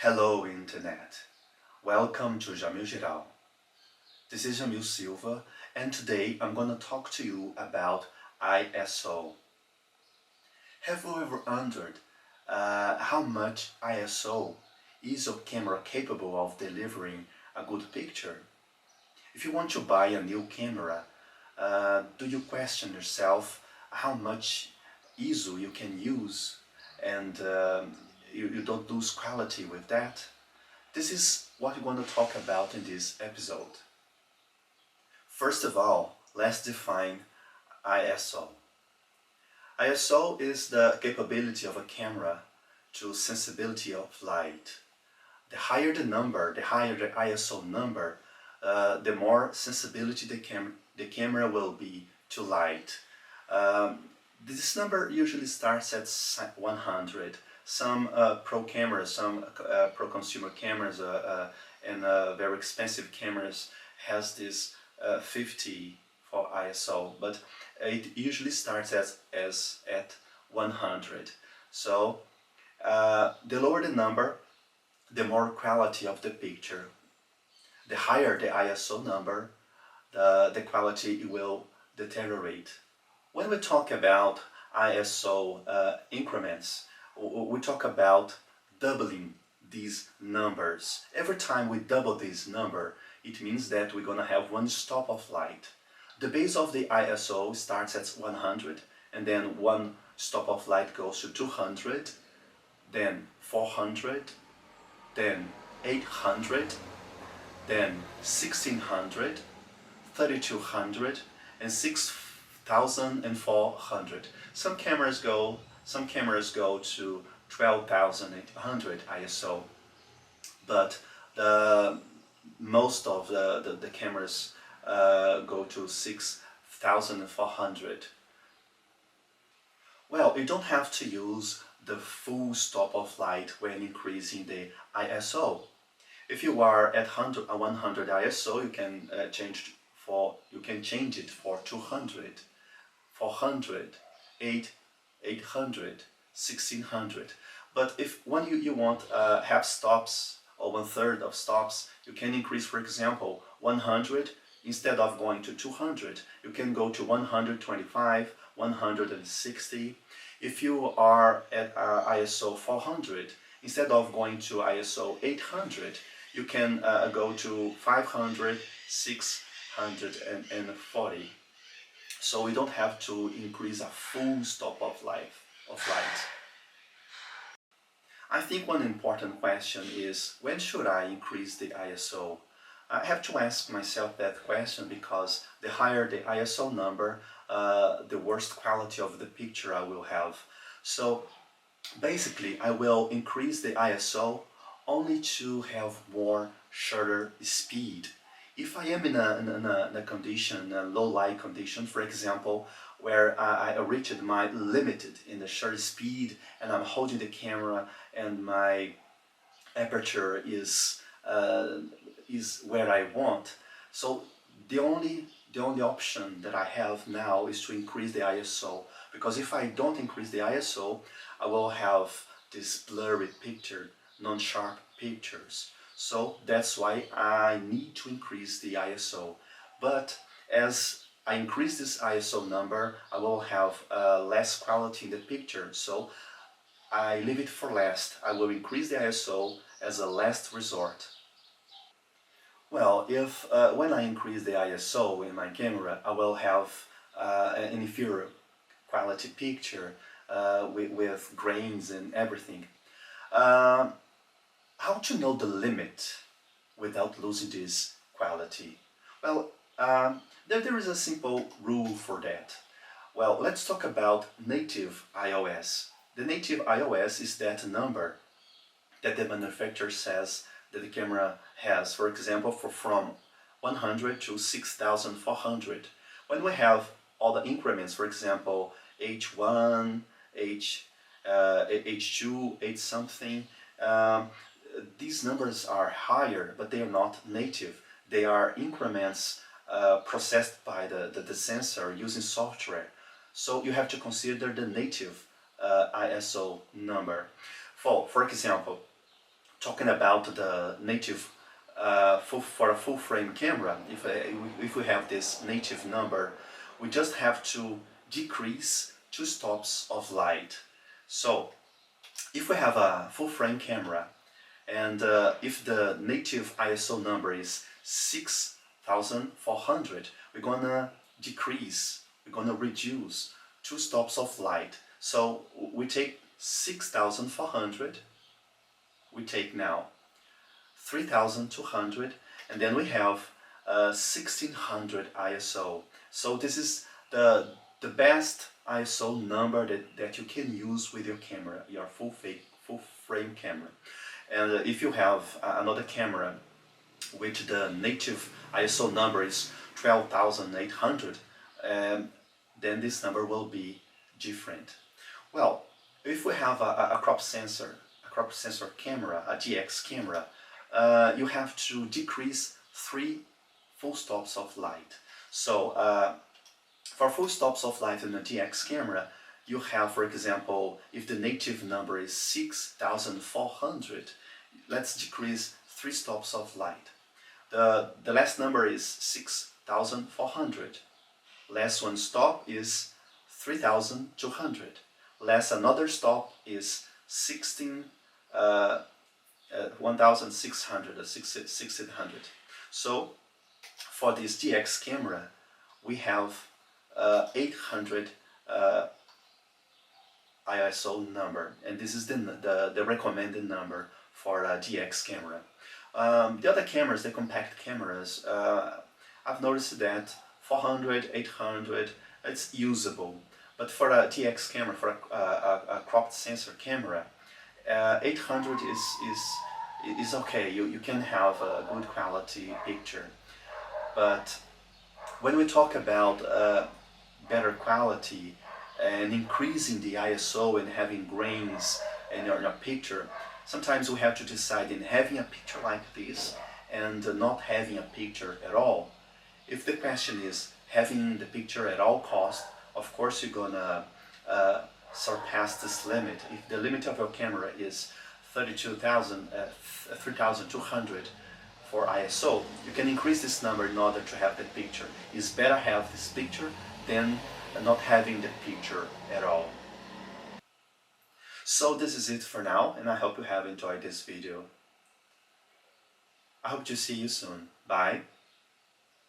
Hello Internet, welcome to jamiljiral. This is Jamil Silva and today I'm going to talk to you about ISO. Have you ever wondered how much ISO is a camera capable of delivering a good picture? If you want to buy a new camera, do you question yourself how much ISO you can use and you don't lose quality with that? This is what we're going to talk about in this episode. First of all, let's define ISO. ISO is the capability of a camera to sensibility of light. The higher the number, the higher the ISO number, the more sensibility the camera will be to light. This number usually starts at 100. Some pro cameras, some pro consumer cameras and very expensive cameras has this 50 for ISO, but it usually starts at 100. So the lower the number, the more quality of the picture. The higher the ISO number, the quality will deteriorate. When we talk about ISO increments, we talk about doubling these numbers. Every time we double this number, it means that we're going to have one stop of light. The base of the ISO starts at 100, and then one stop of light goes to 200, then 400, then 800, then 1600, 3200, and 6400. Some cameras go to 12,800 ISO, but most of the cameras go to 6,400. Well, you don't have to use the full stop of light when increasing the ISO. If you are at 100 ISO, you can change it for 200, 400, 800, 1600. But when you want half stops or 1/3 of stops, you can increase, for example, 100. Instead of going to 200, you can go to 125, 160. If you are at ISO 400, instead of going to ISO 800, you can go to 500, 640. So we don't have to increase a full stop of light. I think one important question is, when should I increase the ISO? I have to ask myself that question because the higher the ISO number, the worse quality of the picture I will have. So basically I will increase the ISO only to have more shutter speed. If I am in a condition, a low light condition, for example, where I reached my limited in the shutter speed and I'm holding the camera and my aperture is where I want, so the only option that I have now is to increase the ISO, because if I don't increase the ISO, I will have this blurry picture, non-sharp pictures. So that's why I need to increase the ISO. But as I increase this ISO number, I will have less quality in the picture. So I leave it for last. I will increase the ISO as a last resort. Well, if when I increase the ISO in my camera, I will have an inferior quality picture with grains and everything. How to know the limit without losing this quality? Well, there is a simple rule for that. Well, let's talk about native IOS. The native IOS is that number that the manufacturer says that the camera has, for example, from 100 to 6,400. When we have all the increments, for example, H1, H2, H something, these numbers are higher, but they are not native. They are increments processed by the sensor using software. So you have to consider the native ISO number. For example, talking about the native for a full frame camera, if we have this native number, we just have to decrease 2 stops of light. So if we have a full frame camera and if the native ISO number is 6400, we're gonna reduce 2 stops of light. So we take 6400, we take now 3200, and then we have 1600 ISO. So this is the best ISO number that you can use with your camera, your full frame camera. And if you have another camera which the native ISO number is 12,800, then this number will be different. Well, if we have a crop sensor camera, a DX camera, you have to decrease 3 full stops of light. So for full stops of light in a DX camera, you have, for example, if the native number is 6400, let's decrease 3 stops of light. The last number is 6400. Less 1 stop is 3200. Less another stop is 1600 or 1600. So for this DX camera, we have 800 ISO number, and this is the recommended number for a DX camera. The other cameras, the compact cameras, I've noticed that 400, 800, it's usable. But for a DX camera, for a cropped sensor camera, 800 is okay. You can have a good quality picture. But when we talk about better quality and increasing the ISO and having grains in your picture, sometimes we have to decide in having a picture like this and not having a picture at all. If the question is having the picture at all cost, of course you're gonna surpass this limit. If the limit of your camera is 3200 for ISO, you can increase this number in order to have that picture. It's better have this picture than not having the picture at all. So this is it for now, and I hope you have enjoyed this video. I hope to see you soon. Bye.